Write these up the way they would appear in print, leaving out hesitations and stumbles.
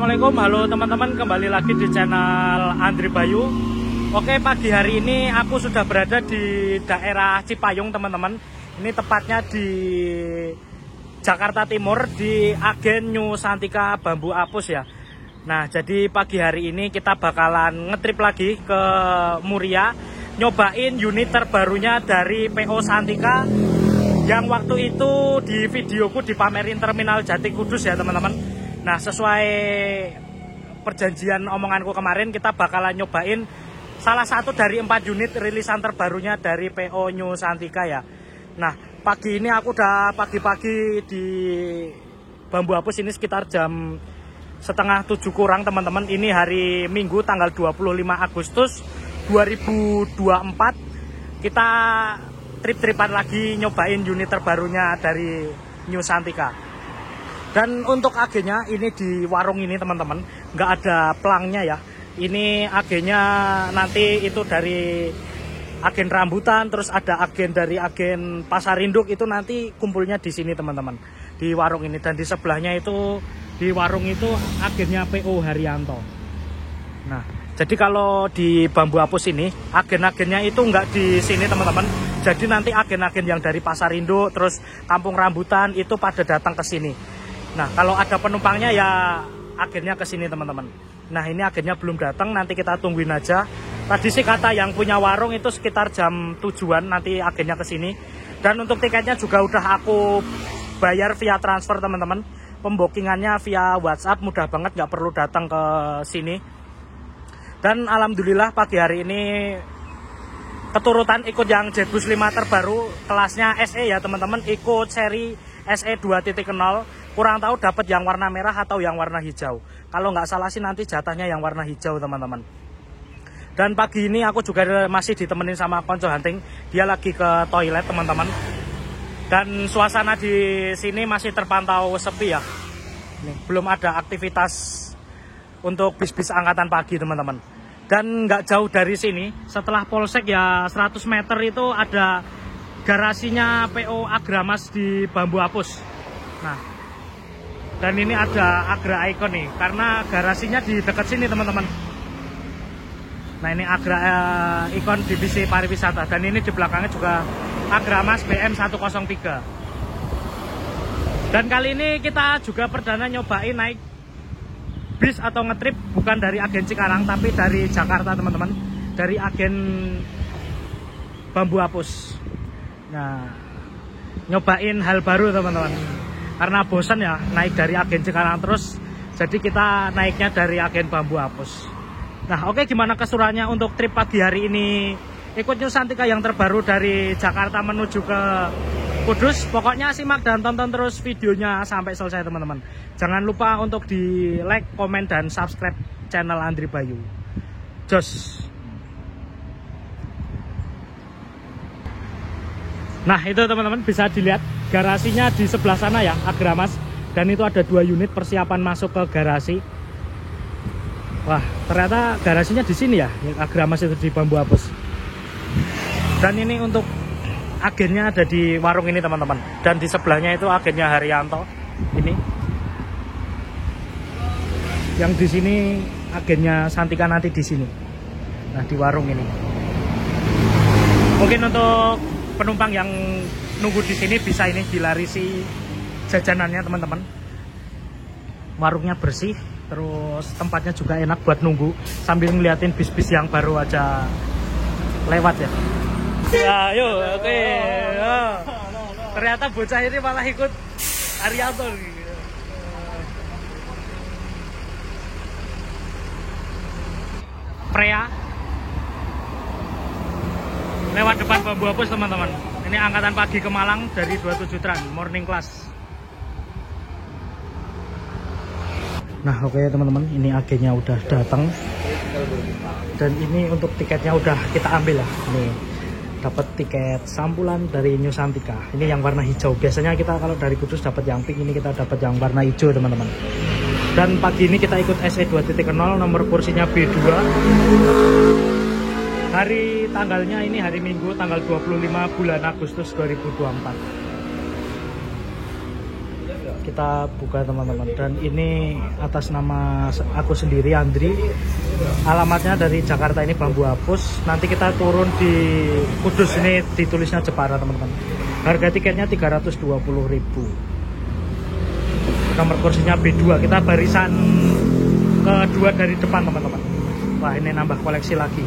Assalamualaikum, halo teman-teman, kembali lagi di channel Andri Bayu. Oke, pagi hari ini aku sudah berada di daerah Cipayung teman-teman. Ini tepatnya di Jakarta Timur, di agen New Santika Bambu Apus ya. Nah, jadi pagi hari ini kita bakalan ngetrip lagi ke Muria, nyobain unit terbarunya dari PO Santika yang waktu itu di videoku dipamerin terminal Jati Kudus ya teman-teman. Nah, sesuai perjanjian omonganku kemarin, kita bakalan nyobain salah satu dari 4 unit rilisan terbarunya dari PO New Santika ya. Nah, pagi ini aku udah pagi-pagi di Bambu Apus ini sekitar jam setengah 7 kurang teman-teman. Ini hari Minggu tanggal 25 Agustus 2024. Kita trip-tripan lagi nyobain unit terbarunya dari New Santika. Dan untuk agennya ini di warung ini teman-teman, nggak ada pelangnya ya. Ini agennya nanti itu dari agen rambutan, terus ada agen dari agen pasar induk, itu nanti kumpulnya di sini teman-teman, di warung ini. Dan di sebelahnya itu, di warung itu agennya PO Haryanto. Nah, jadi kalau di Bambu Apus ini agen-agennya itu nggak di sini teman-teman. Jadi nanti agen-agen yang dari pasar induk, terus kampung rambutan itu pada datang ke sini. Nah, kalau ada penumpangnya ya agennya ke sini teman-teman. Nah, ini agennya belum datang, nanti kita tungguin aja. Tadi sih kata yang punya warung itu sekitar jam tujuan nanti agennya ke sini. Dan untuk tiketnya juga udah aku bayar via transfer teman-teman. Pembokingannya via WhatsApp, mudah banget, nggak perlu datang ke sini. Dan alhamdulillah pagi hari ini keturutan ikut yang Jetbus 5 terbaru kelasnya SE ya teman-teman, ikut seri SE 2.0. Kurang tahu dapat yang warna merah atau yang warna hijau. Kalau nggak salah sih nanti jatahnya yang warna hijau teman-teman. Dan pagi ini aku juga masih ditemenin sama konco hunting. Dia lagi ke toilet teman-teman. Dan suasana di sini masih terpantau sepi ya. Nih, belum ada aktivitas untuk bis-bis angkatan pagi teman-teman. Dan nggak jauh dari sini, setelah polsek ya 100 meter itu ada garasinya PO Agramas di Bambu Apus. Nah, dan ini ada Agra Icon nih, karena garasinya di dekat sini teman-teman. Nah, ini Agra Icon divisi pariwisata. Dan ini di belakangnya juga Agramas BM 103. Dan kali ini kita juga perdana nyobain naik bis atau ngetrip bukan dari agen Cikarang, tapi dari Jakarta teman-teman. Dari agen Bambu Apus. Nah, nyobain hal baru teman-teman. Karena bosan ya naik dari agen Cikarang terus, jadi kita naiknya dari agen Bambu Apus. Nah, oke, gimana keseruannya untuk trip pagi hari ini ikut New Santika yang terbaru dari Jakarta menuju ke Kudus? Pokoknya simak dan tonton terus videonya sampai selesai teman-teman. Jangan lupa untuk di like, komen, dan subscribe channel Andri Bayu. Jos. Nah, itu teman-teman bisa dilihat garasinya di sebelah sana ya, Agramas. Dan itu ada 2 unit persiapan masuk ke garasi. Wah, ternyata garasinya di sini ya, Agramas itu di Bambu Apus. Dan ini untuk agennya ada di warung ini teman-teman. Dan di sebelahnya itu agennya Haryanto. Ini. Yang di sini agennya Santika nanti di sini. Nah, di warung ini. Mungkin untuk penumpang yang nunggu di sini bisa ini dilarisi jajanannya teman-teman. Warungnya bersih, terus tempatnya juga enak buat nunggu sambil ngeliatin bis-bis yang baru aja lewat ya. Ya, yuk, oke. Ternyata bocah ini malah ikut Haryanto. Prea lewat depan Bambu Apus teman-teman. Ini angkatan pagi ke Malang dari 27 Tran, morning class. Nah, oke teman-teman, ini agennya udah datang. Dan ini untuk tiketnya udah kita ambil ya. Ini dapat tiket sampulan dari New Santika. Ini yang warna hijau. Biasanya kita kalau dari Kudus dapat yang pink, ini kita dapat yang warna hijau teman-teman. Dan pagi ini kita ikut SE 2.0, nomor kursinya B2. Hari tanggalnya ini hari Minggu tanggal 25 bulan Agustus 2024. kita buka teman-teman. Dan ini atas nama aku sendiri, Andri. Alamatnya dari Jakarta, ini Bambu Apus. Nanti kita turun di Kudus, ini ditulisnya Jepara teman-teman. Harga tiketnya 320.000. Nomor kursinya B2. Kita barisan kedua dari depan teman-teman. Wah, ini nambah koleksi lagi.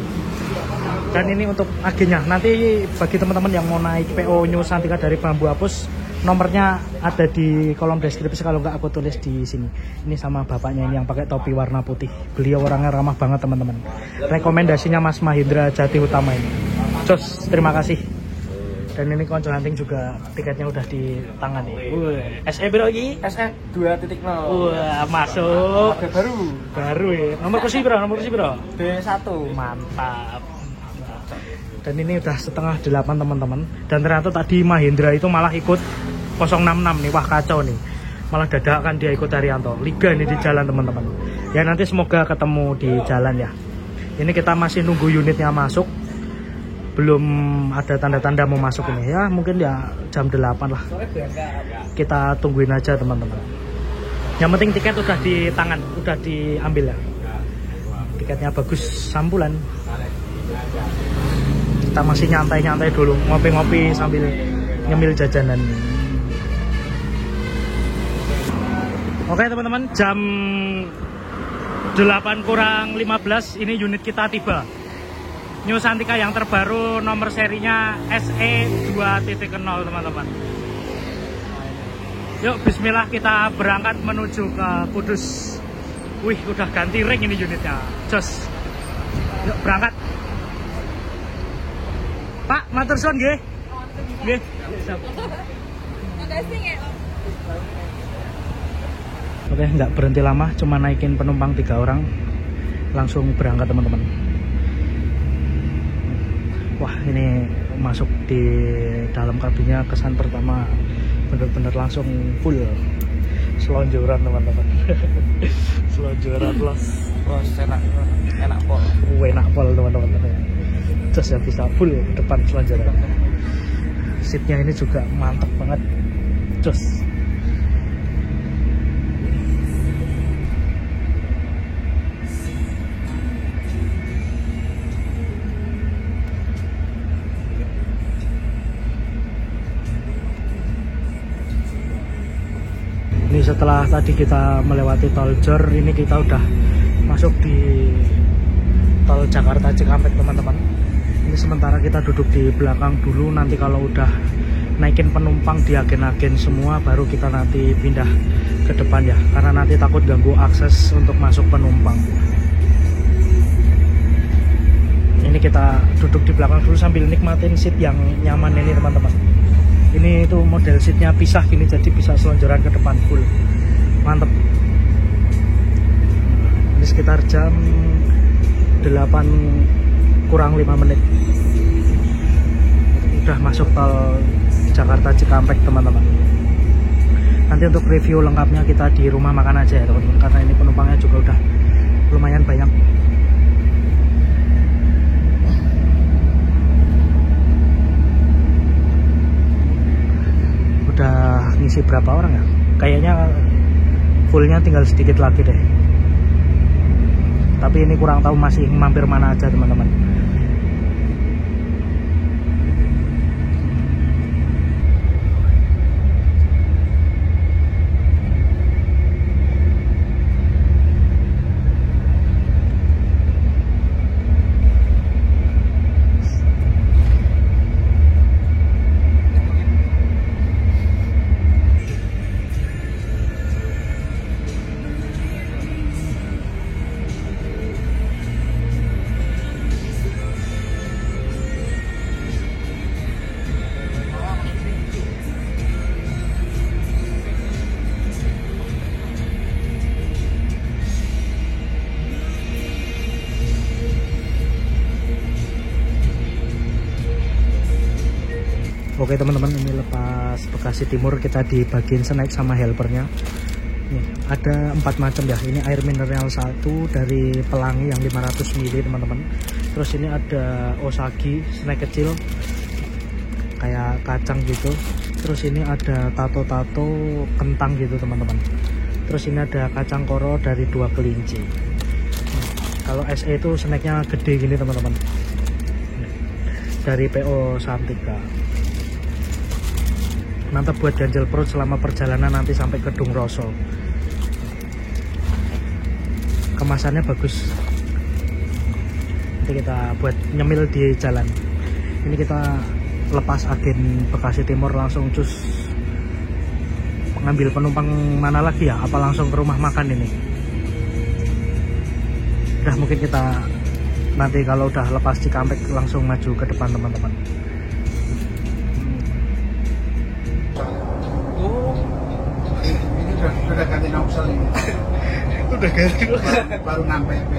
Dan ini untuk agennya. Nanti bagi teman-teman yang mau naik PO New Santika dari Bambu Apus, nomornya ada di kolom deskripsi, kalau nggak aku tulis di sini. Ini sama bapaknya ini yang pakai topi warna putih. Beliau orangnya ramah banget teman-teman. Rekomendasinya Mas Mahindra Jati Utama ini. Jos, terima kasih. Dan ini konco hunting juga tiketnya udah di tangan nih. SE bro ini? SE 2.0. Wah, masuk. Ada baru. Baru ya. Nomor kursi bro, nomor kursi bro. B1. Mantap. Dan ini udah setengah 8 teman-teman. Dan ternyata tadi Mahindra itu malah ikut 066 nih. Wah, kacau nih. Malah dadakan dia ikut Haryanto. Liga ini di jalan teman-teman. Ya nanti semoga ketemu di jalan ya. Ini kita masih nunggu unitnya masuk. Belum ada tanda-tanda mau masuk ini ya, mungkin ya jam 8 lah. Kita tungguin aja teman-teman. Yang penting tiket udah di tangan, udah diambil ya. Tiketnya bagus, sambulan. Kita masih nyantai-nyantai dulu, ngopi-ngopi sambil nyemil jajanan. Oke teman-teman, jam 8:15 ini unit kita tiba. New Santika yang terbaru, nomor serinya SE 2.0 teman-teman. Yuk bismillah, kita berangkat menuju ke Kudus. Wih, udah ganti ring ini unitnya. Jos. Yuk berangkat. Pak, matur suwun nggih. Nggih. Makasih ya. Oke, nggak berhenti lama, cuma naikin penumpang 3 orang. Langsung berangkat teman-teman. Wah, ini masuk di dalam kabinnya, kesan pertama bener-bener langsung full selonjoran teman-teman. Selonjoran loh. Enak pol. Enak pol teman-teman. Terus ya bisa full depan selonjoran. Seatnya ini juga mantap banget. Terus ini setelah tadi kita melewati tol Jor, ini kita udah masuk di tol Jakarta Cikampek teman-teman. Ini sementara kita duduk di belakang dulu, nanti kalau udah naikin penumpang di agen-agen semua baru kita nanti pindah ke depan ya, karena nanti takut ganggu akses untuk masuk penumpang. Ini kita duduk di belakang dulu sambil nikmatin seat yang nyaman ini teman-teman. Ini itu model seatnya pisah gini, jadi bisa selonjoran ke depan full. Mantep. Ini sekitar jam 8:05 udah masuk tol Jakarta Cikampek teman-teman. Nanti untuk review lengkapnya kita di rumah makan aja ya teman-teman, karena ini penumpangnya juga udah lumayan banyak. Udah ngisi berapa orang ya? Kayaknya fullnya tinggal sedikit lagi deh. Tapi ini kurang tahu masih mampir mana aja teman-teman. Oke teman-teman, ini lepas Bekasi Timur, kita di bagian snack sama helpernya. Nih, ada 4 macam ya. Ini air mineral 1 dari Pelangi yang 500 ml teman-teman. Terus ini ada Osagi snack kecil kayak kacang gitu. Terus ini ada tato-tato kentang gitu teman-teman. Terus ini ada kacang koro dari 2 kelinci. Kalau SE itu snacknya gede gini teman-teman, dari PO Santika. Mantap buat ganjel perut selama perjalanan nanti sampai ke Dungroso. Kemasannya bagus, nanti kita buat nyemil di jalan. Ini kita lepas agen Bekasi Timur, langsung cus ngambil penumpang mana lagi ya, apa langsung ke rumah makan ini. Udah, mungkin kita nanti kalau udah lepas Cikampek langsung maju ke depan teman-teman. Oh, ini udah ganti noksel ini. Udah ganti Baru 6 PP.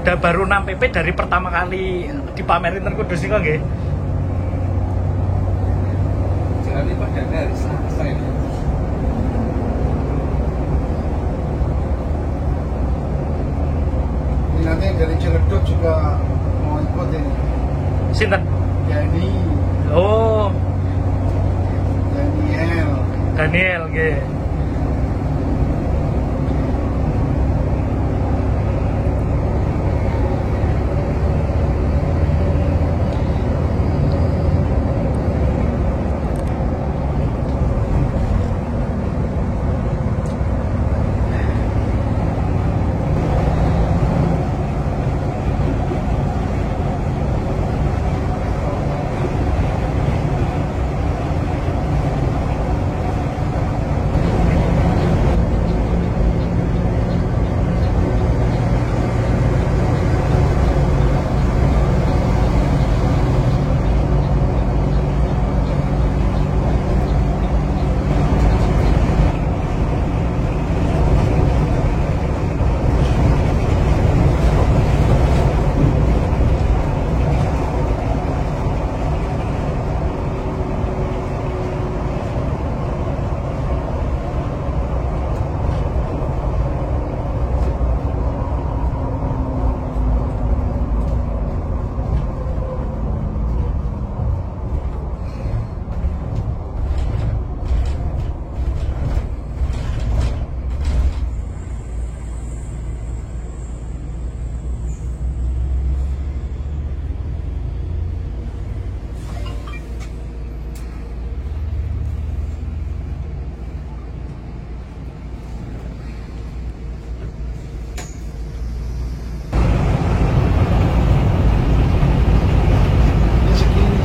Udah baru 6 PP dari pertama kali dipamerin terkudus ini kok nggih. Jalan ini pada dari Selasa ini. Ini nanti dari Ciledug juga mau ikut ini. Sinten? Yani, Oh, Daniel. Daniel nggih.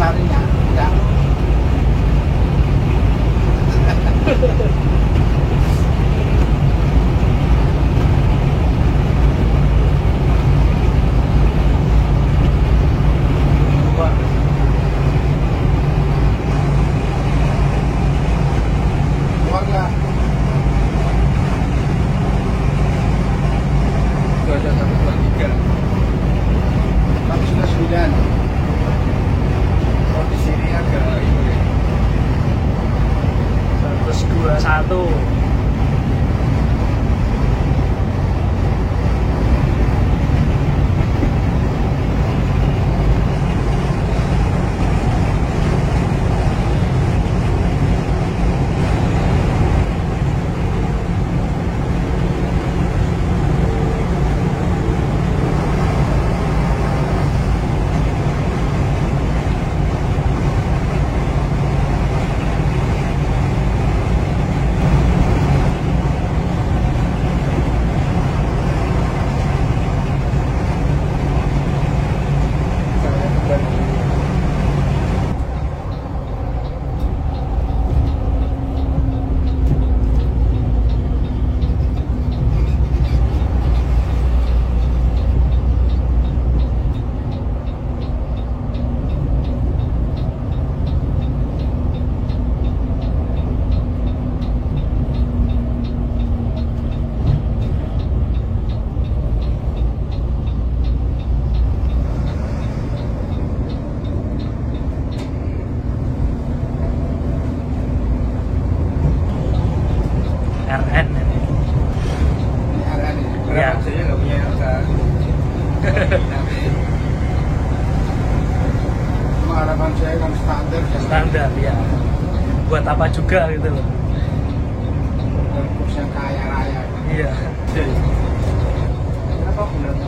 Larinya enggak. Keluarga. Itu ada 123. Tapi sudah 9. Oh, di sini agak ini ya. 121. RN ini. Ini ada nih. Ya. Berapa saja nggak punya elsa. Cuma harapan saya kan standar. Standar ya. buat apa juga gitu loh. Kurs yang kaya raya. Iya. Kenapa gunanya?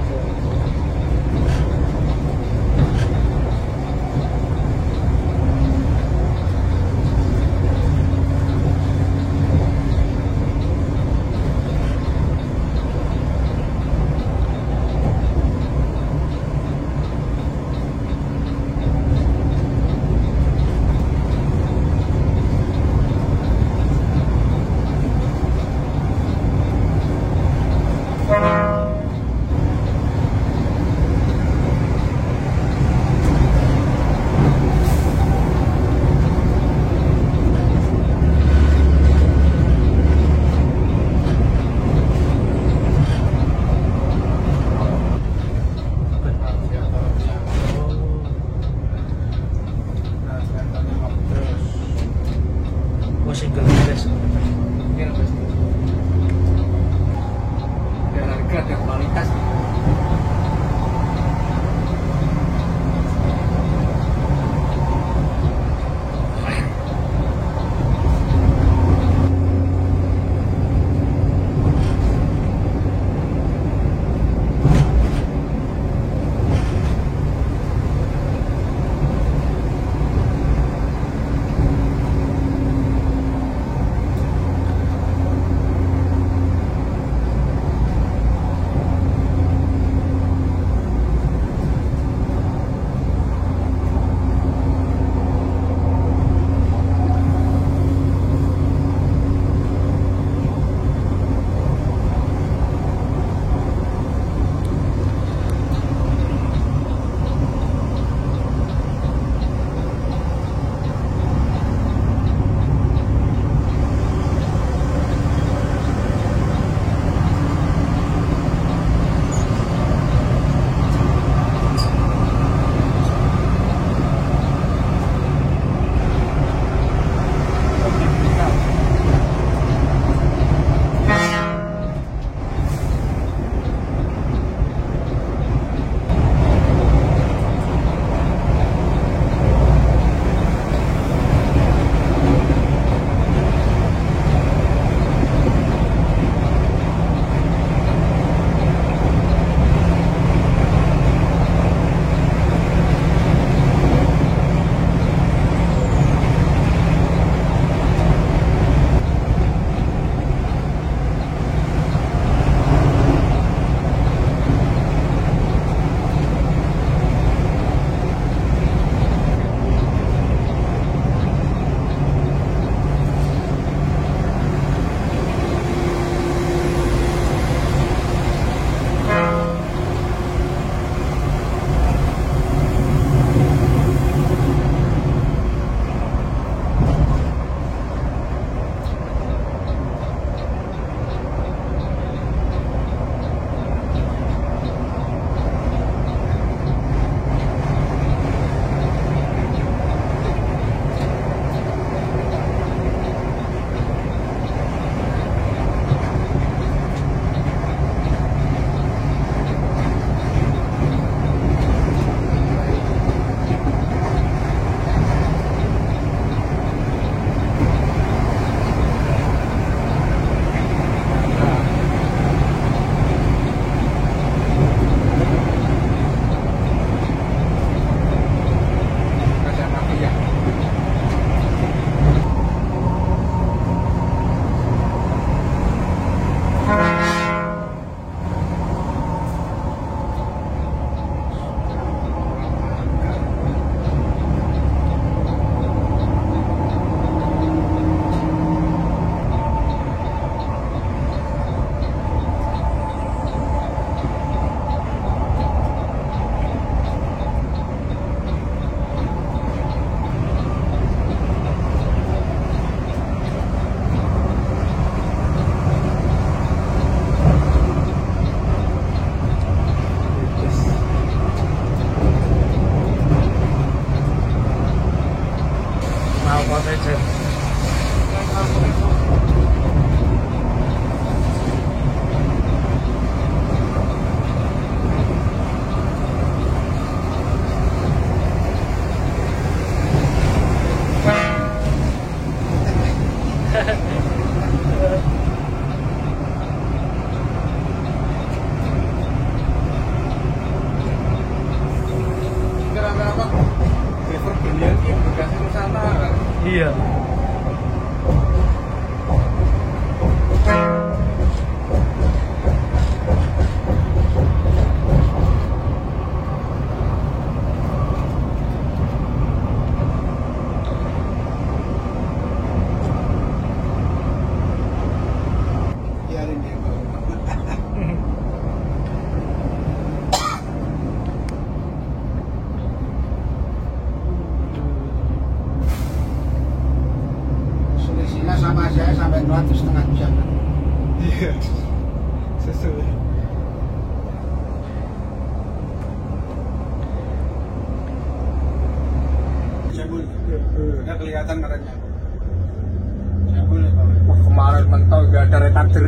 kelihatan merahnya. Nggak boleh Bang. Wah, kemarin mentok nggak ada retarder.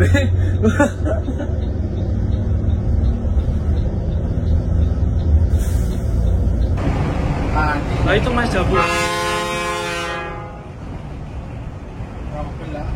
Nah, itu Mas Jabul. Alhamdulillah.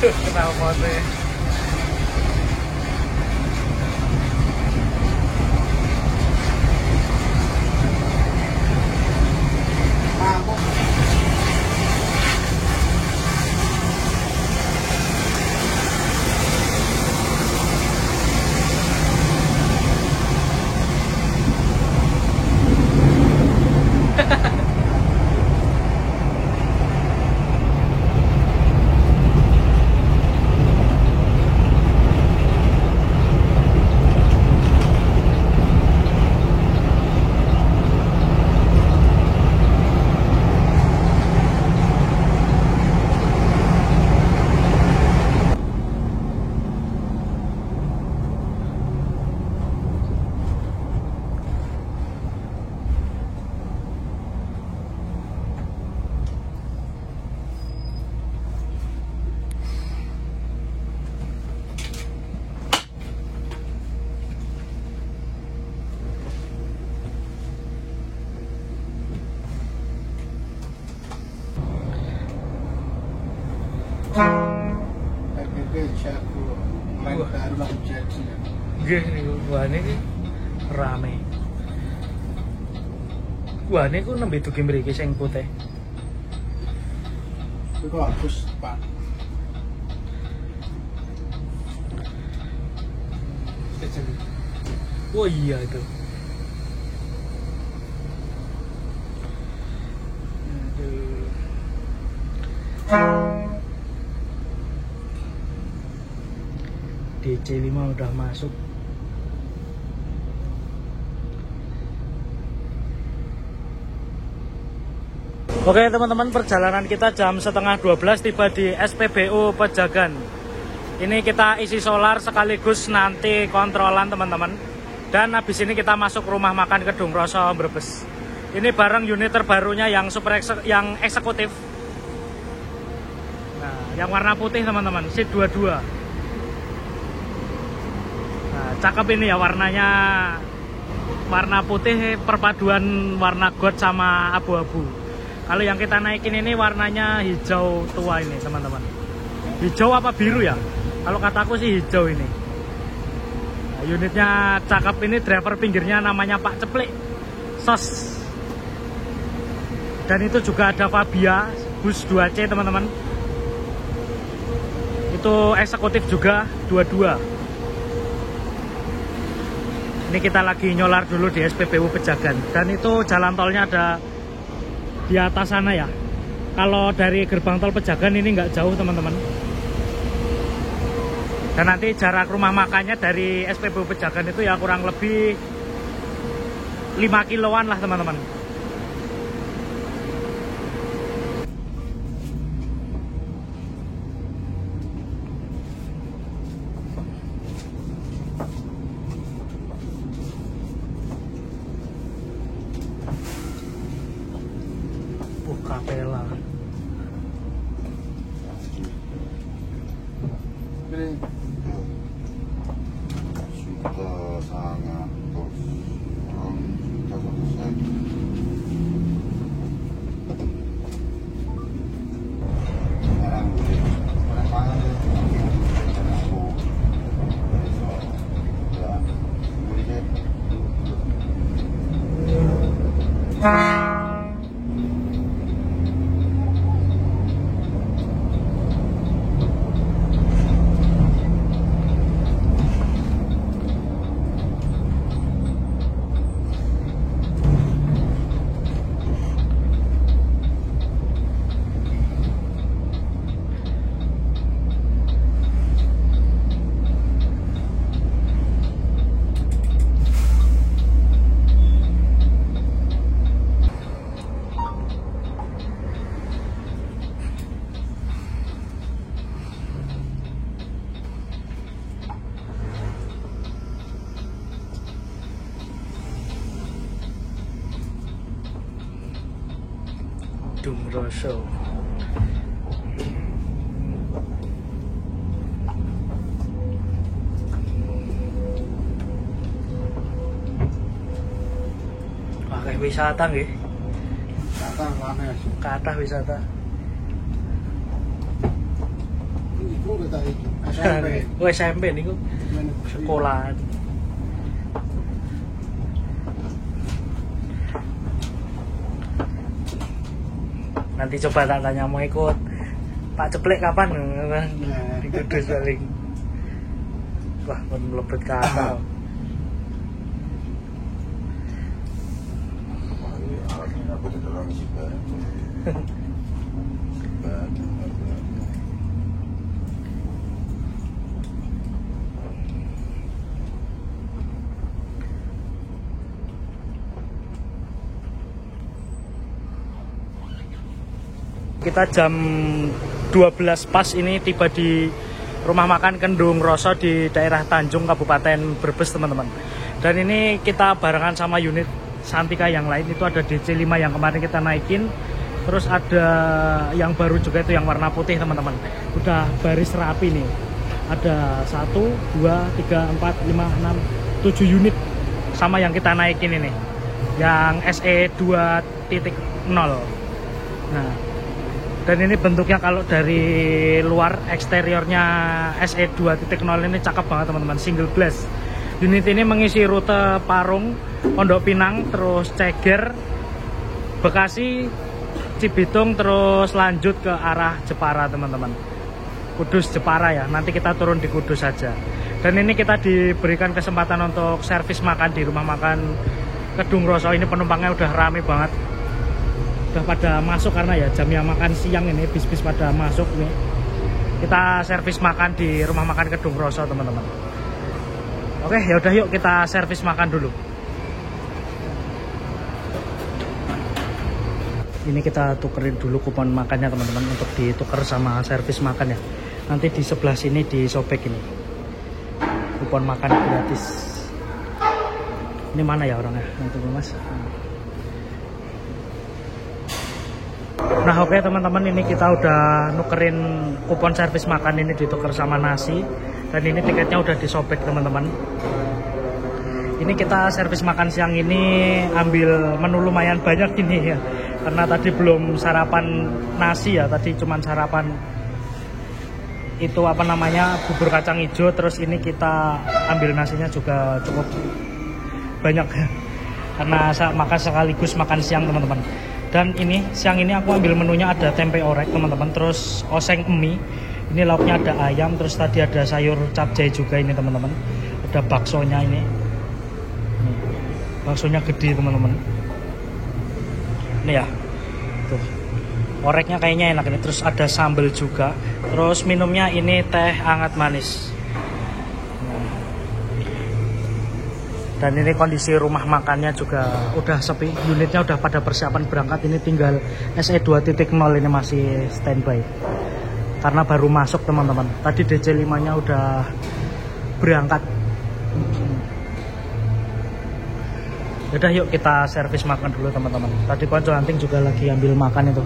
Kenapa sih? Mabuk. PBB jago. Main Wah. baru langsung jadi. Nggih niku buane iki rame. Buane ku nembe dugi mriki sing putih. Itu bagus Pak. Oh iya itu. DC5 udah masuk. Oke teman-teman, perjalanan kita jam 11:30 tiba di SPBU Pejagan. Ini kita isi solar sekaligus nanti kontrolan teman-teman. Dan habis ini kita masuk rumah makan Kedung Roso Brebes. Ini bareng unit terbarunya yang yang eksekutif. Nah, yang warna putih teman-teman, Seat 22. Nah, cakep ini ya warnanya. Warna putih perpaduan warna gold sama abu-abu. Kalau yang kita naikin ini warnanya hijau tua ini teman-teman. Hijau apa biru ya? Kalau kataku sih hijau ini. Nah, unitnya cakep ini, driver pinggirnya namanya Pak Ceplik Sos. Dan itu juga ada Fabia bus 2C teman-teman. Itu eksekutif juga 22. Ini kita lagi nyolar dulu di SPBU Pejagan. Dan itu jalan tolnya ada di atas sana ya. Kalau dari gerbang tol Pejagan ini nggak jauh teman-teman. Dan nanti jarak rumah makannya dari SPBU Pejagan itu ya kurang lebih 5 kiloan lah teman-teman. Kapela. ini sudah sangat bos. Sudah selesai. Sekarang udah pangan deh. Dumroso. Wah, kayak wisata nggih. Kata mana sih? Kathah wisata. Iku kita iki. SMP. Oh, SMP niku sekolahan. Nanti coba tak tanya mau ikut Pak Ceplek kapan? Di Kudus paling. Wah, pun melebet ke atas. Aku tidak orang sibuk. Kita jam 12 pas ini tiba di rumah makan Kendung Roso di daerah Tanjung, Kabupaten Brebes, teman-teman. Dan ini kita barengan sama unit Santika yang lain, itu ada DC5 yang kemarin kita naikin. Terus ada yang baru juga itu yang warna putih, teman-teman. Udah baris rapi nih. Ada 1, 2, 3, 4, 5, 6, 7 unit sama yang kita naikin ini. Yang SE 2.0. Nah, dan ini bentuknya kalau dari luar eksteriornya SE 2.0 ini cakep banget, teman-teman. Single glass. Unit ini mengisi rute Parung, Pondok Pinang, terus Ceger, Bekasi, Cibitung, terus lanjut ke arah Jepara, teman-teman. Kudus Jepara ya. Nanti kita turun di Kudus saja. Dan ini kita diberikan kesempatan untuk servis makan di rumah makan Kendung Roso. Ini penumpangnya udah rame banget. Udah pada masuk karena ya jamnya makan siang ini, bis-bis pada masuk nih. Kita servis makan di rumah makan Kendung Roso, teman-teman. Oke, ya udah yuk kita servis makan dulu. Ini kita tukerin dulu kupon makannya, teman-teman, untuk ditukar sama servis makan ya. Nanti di sebelah sini disobek ini. Kupon makan gratis. Ini mana ya orangnya? Nanti Mas. Nah, oke teman-teman, ini kita udah nukerin kupon servis makan ini, ditukar sama nasi. Dan ini tiketnya udah disobek, teman-teman. Ini kita servis makan siang ini ambil menu lumayan banyak ini ya. Karena tadi belum sarapan nasi ya, tadi cuman sarapan itu apa namanya, bubur kacang hijau. Terus ini kita ambil nasinya juga cukup banyak karena makan sekaligus makan siang, teman-teman. Dan ini siang ini aku ambil menunya ada tempe orek, teman-teman, terus oseng mie. Ini lauknya ada ayam, terus tadi ada sayur capcay juga ini, teman-teman. Ada baksonya ini. Baksonya gede, teman-teman. Ini ya. Tuh. Oreknya kayaknya enak ini. Terus ada sambal juga. Terus minumnya ini teh hangat manis. Dan ini kondisi rumah makannya juga udah sepi, unitnya udah pada persiapan berangkat. Ini tinggal SE 2.0 ini masih standby karena baru masuk, teman-teman. Tadi DC5 nya udah berangkat. Yaudah yuk kita servis makan dulu, teman-teman. Tadi Konco Anting juga lagi ambil makan itu.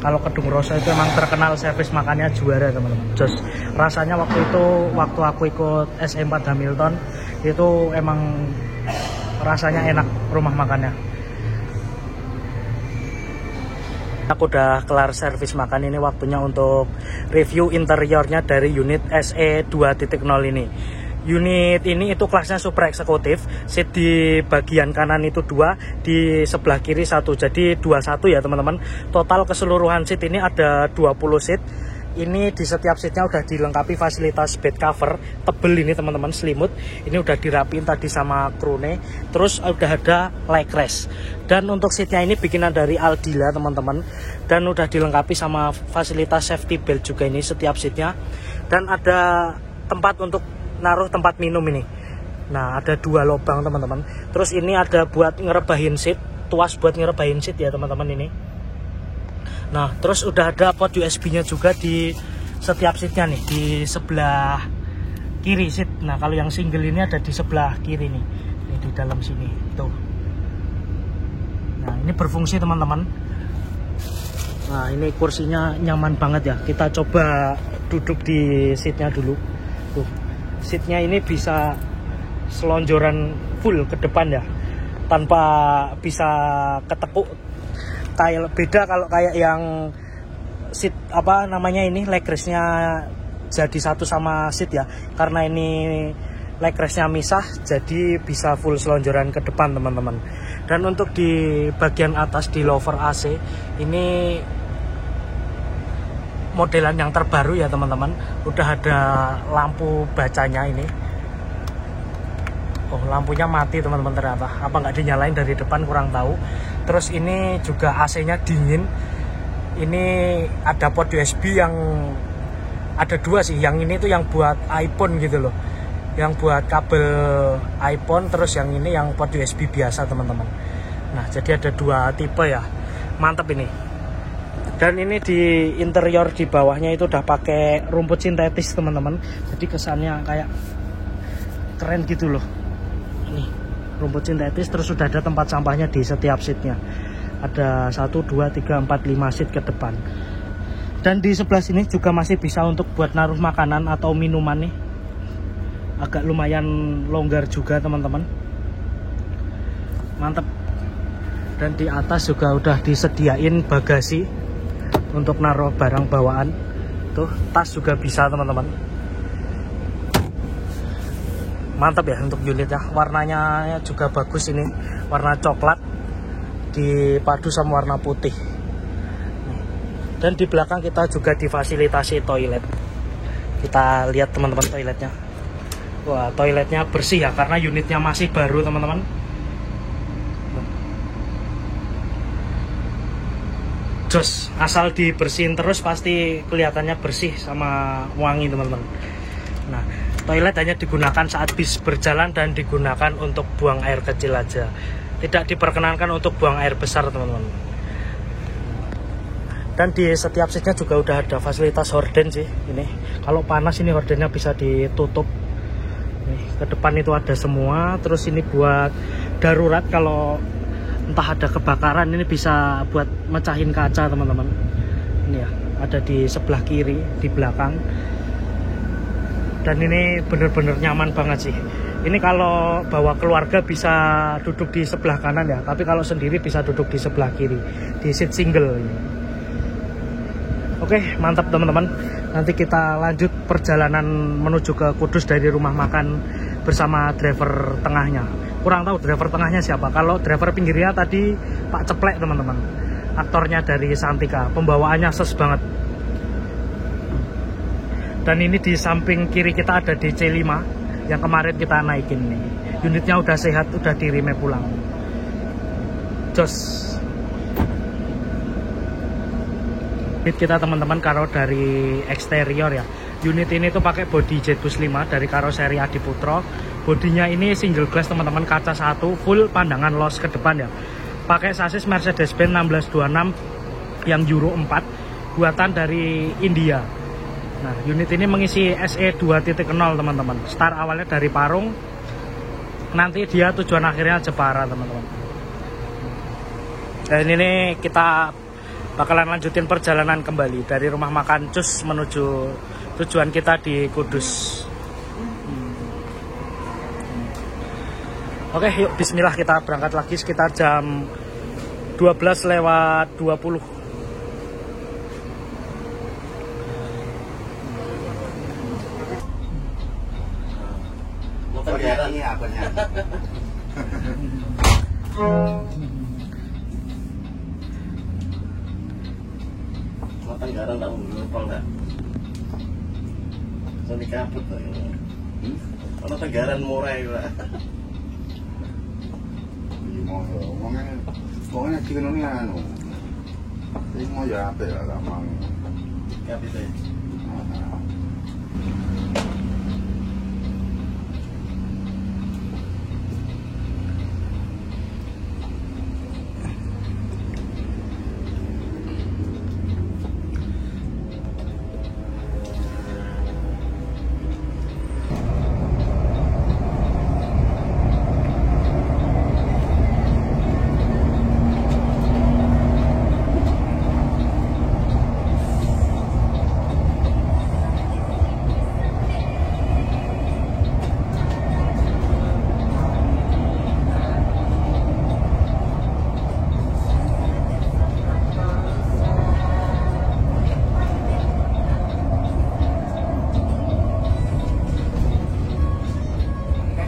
Kalau Kedung Roso itu emang terkenal servis makannya juara teman-teman. Jos rasanya waktu aku ikut SM4 Hamilton itu emang rasanya enak rumah makannya. Aku udah kelar servis makan, ini waktunya untuk review interiornya dari unit SE 2.0 ini. Unit ini itu kelasnya super eksekutif, seat di bagian kanan itu 2, di sebelah kiri 1, jadi 21 ya teman-teman. Total keseluruhan seat ini ada 20 seat. Ini di setiap seatnya udah dilengkapi fasilitas bed cover tebel ini teman-teman, selimut. Ini udah dirapiin tadi sama krune. Terus udah ada leg rest. Dan untuk seatnya ini bikinan dari Aldila teman-teman. Dan udah dilengkapi sama fasilitas safety belt juga ini setiap seatnya. Dan ada tempat untuk naruh tempat minum ini. Nah ada 2 lubang teman-teman. Terus ini ada buat ngerebahin seat, tuas buat ngerebahin seat ya teman-teman ini. Nah terus udah ada port USB nya juga di setiap seatnya nih, di sebelah kiri seat. Nah kalau yang single ini ada di sebelah kiri nih, ini di dalam sini tuh. Nah ini berfungsi teman-teman. Nah ini kursinya nyaman banget ya. Kita coba duduk di seatnya dulu tuh. Seatnya ini bisa selonjoran full ke depan ya, tanpa bisa ketekuk. Kayak beda kalau kayak yang seat apa namanya ini leg restnya jadi satu sama seat ya, karena ini leg restnya misah jadi bisa full selonjoran ke depan teman-teman. Dan untuk di bagian atas di lower AC ini modelan yang terbaru ya teman-teman, udah ada lampu bacanya ini. Oh lampunya mati teman-teman ternyata, apa nggak dinyalain dari depan kurang tahu. Terus ini juga AC-nya dingin. Ini ada port USB yang ada 2 sih, yang ini tuh yang buat iPhone gitu loh, yang buat kabel iPhone. Terus yang ini yang port USB biasa teman-teman. Nah jadi ada 2 tipe ya, mantap ini. Dan ini di interior di bawahnya itu udah pakai rumput sintetis teman-teman, jadi kesannya kayak keren gitu loh. Ini rumput sintetis, terus sudah ada tempat sampahnya di setiap seatnya. Ada 1, 2, 3, 4, 5 seat ke depan. Dan di sebelah sini juga masih bisa untuk buat naruh makanan atau minuman nih. Agak lumayan longgar juga teman-teman. Mantap. Dan di atas juga udah disediain bagasi untuk naruh barang bawaan. Tuh, tas juga bisa teman-teman. Mantap ya untuk unitnya. Warnanya juga bagus ini, warna coklat dipadu sama warna putih. Dan di belakang kita juga difasilitasi toilet. Kita lihat teman-teman toiletnya. Wah toiletnya bersih ya, karena unitnya masih baru teman-teman. Jos, asal dibersihin terus pasti kelihatannya bersih sama wangi teman-teman. Nah toilet hanya digunakan saat bis berjalan dan digunakan untuk buang air kecil aja. Tidak diperkenankan untuk buang air besar teman-teman. Dan di setiap seatnya juga udah ada fasilitas horden sih. Ini kalau panas ini hordennya bisa ditutup. Nih, ke depan itu ada semua. Terus ini buat darurat kalau entah ada kebakaran, ini bisa buat mecahin kaca teman-teman. Ini ya, ada di sebelah kiri, di belakang. Dan ini bener-bener nyaman banget sih. Ini kalau bawa keluarga bisa duduk di sebelah kanan ya, tapi kalau sendiri bisa duduk di sebelah kiri, di seat single ini. Oke, mantap teman-teman. Nanti kita lanjut perjalanan menuju ke Kudus dari rumah makan bersama driver tengahnya. Kurang tahu driver tengahnya siapa. Kalau driver pinggirnya tadi Pak Ceplek teman-teman, aktornya dari Santika. Pembawaannya ses banget. Dan ini di samping kiri kita ada DC5 yang kemarin kita naikin nih. Unitnya udah sehat, udah dirime pulang. Jos. Unit kita teman-teman kalau dari eksterior ya. Unit ini tuh pakai bodi Jetbus 5 dari karoseri Adiputro. Bodinya ini single glass teman-teman, kaca 1, full pandangan los ke depan ya. Pakai sasis Mercedes-Benz 1626 yang Euro 4, buatan dari India. Nah, unit ini mengisi SE 2.0 teman-teman. Start awalnya dari Parung, nanti dia tujuan akhirnya Jepara teman-teman. Dan ini kita bakalan lanjutin perjalanan kembali dari rumah makan Cus menuju tujuan kita di Kudus. Oke, yuk bismillah kita berangkat lagi sekitar jam 12:20. Ini apanya? Tenggaran tak lupa enggak? Soalnya kabut tuh ini. Kalau Tenggaran murah ya. Ngomongnya chicken ini anu. Ini mau ya apa ya gampang. Kabut ya.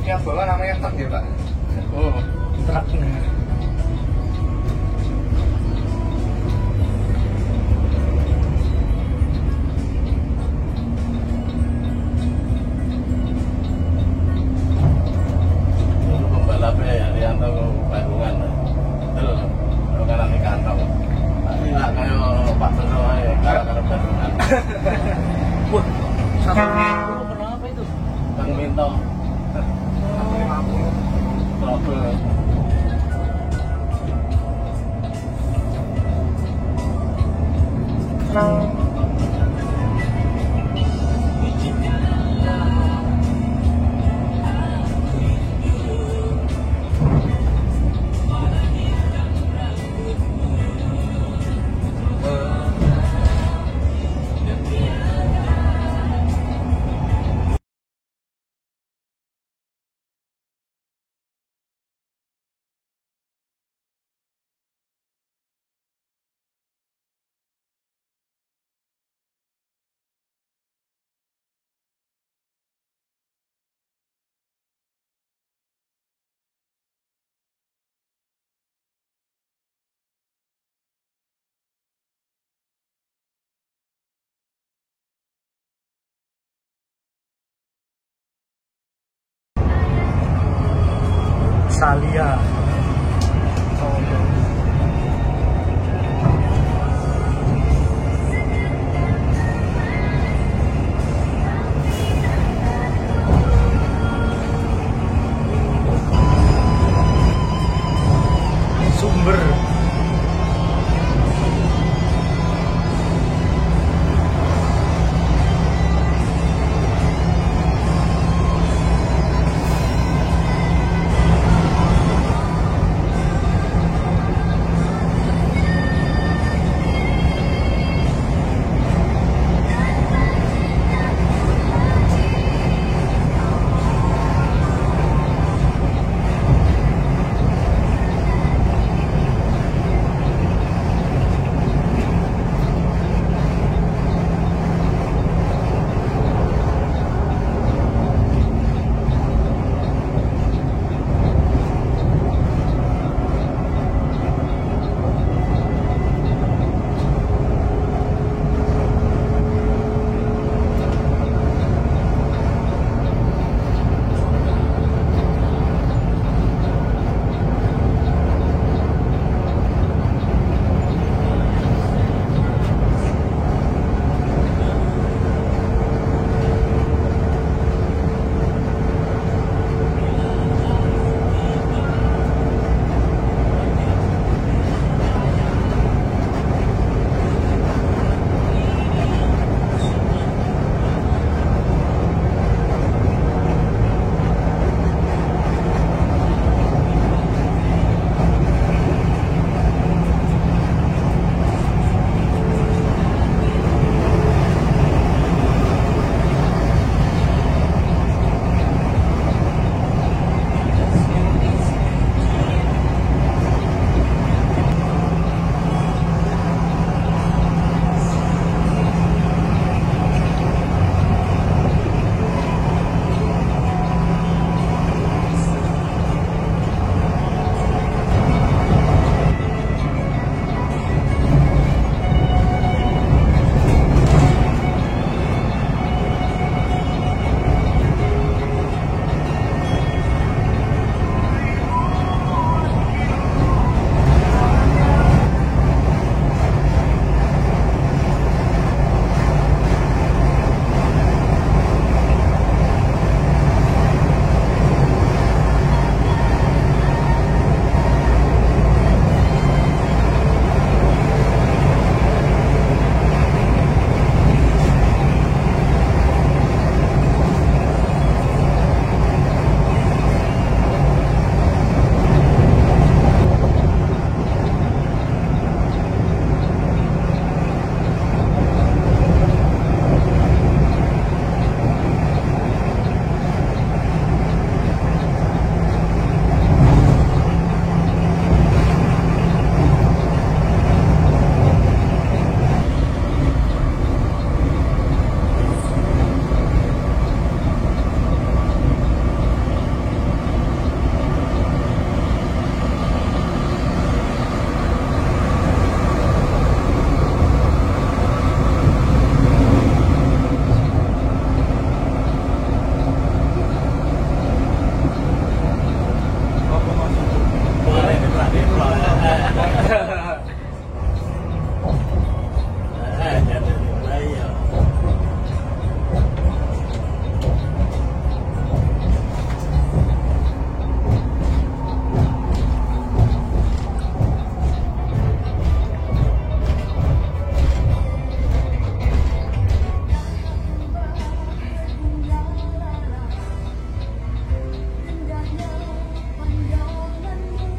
Yang bola namanya truk ya Pak? Oh, Truknya. itu pembalapnya ya Rianto Bandungan. Betul. Kalau kan nanti kantong. Tapi nggak kayak Pak Beno ya, karena Bandungan. Wah, 150 berapa itu? Bang Minto. Trouble. Salia. Sumber.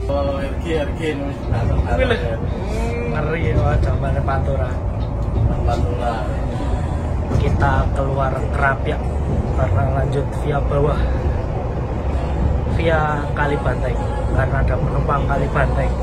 Oh, RG Ngeri ya, jamannya Pantura. Pantura. Kita keluar Kerapiak karena lanjut via bawah, via Kalibanteng, karena ada penumpang Kalibanteng.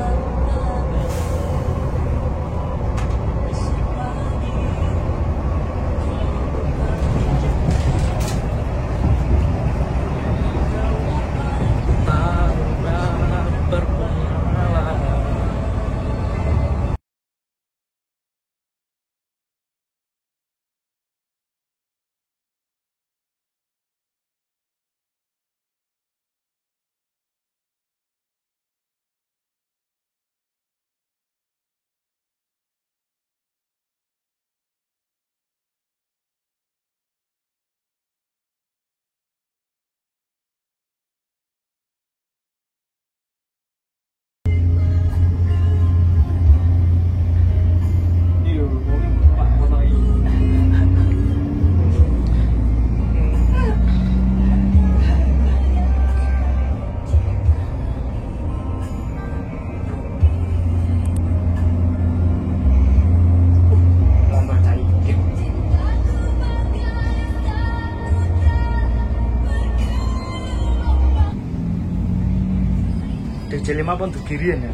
DJ5 pun digirian ya.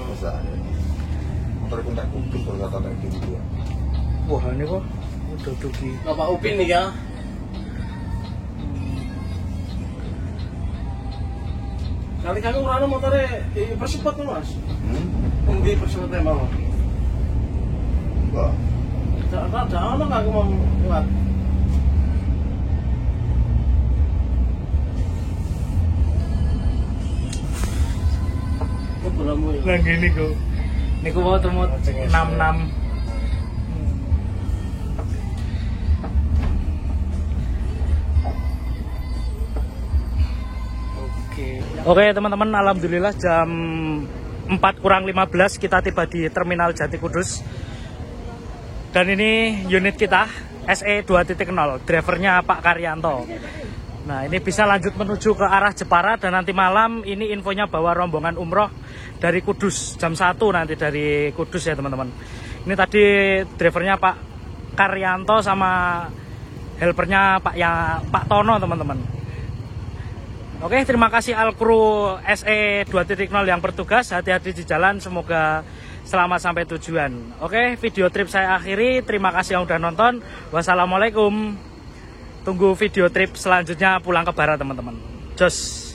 Masa ada. Motor pun tak kumpul kalau kata kayak gitu ya. Wah ini kok udah dugi. Bapak Upin nih ya. Kali kami urana motornya persempet tuh mas. Di persempetnya mau. Enggak. Ada anak aku mau lewat. Nah gini kok. Niku mau temu 66. Oke teman-teman, alhamdulillah jam 4:15 kita tiba di Terminal Jati Kudus. Dan ini unit kita SE 2.0, drivernya Pak Karyanto. Nah ini bisa lanjut menuju ke arah Jepara, dan nanti malam ini infonya bawa rombongan umroh dari Kudus jam 1 nanti dari Kudus ya teman-teman. Ini tadi drivernya Pak Karyanto sama helpernya Pak Tono teman-teman. Oke, terima kasih Alkru SE 2.0 yang bertugas. Hati-hati di jalan, semoga selamat sampai tujuan. Oke, video trip saya akhiri. Terima kasih yang udah nonton. Wassalamualaikum. Tunggu video trip selanjutnya pulang ke barat teman-teman. Jos.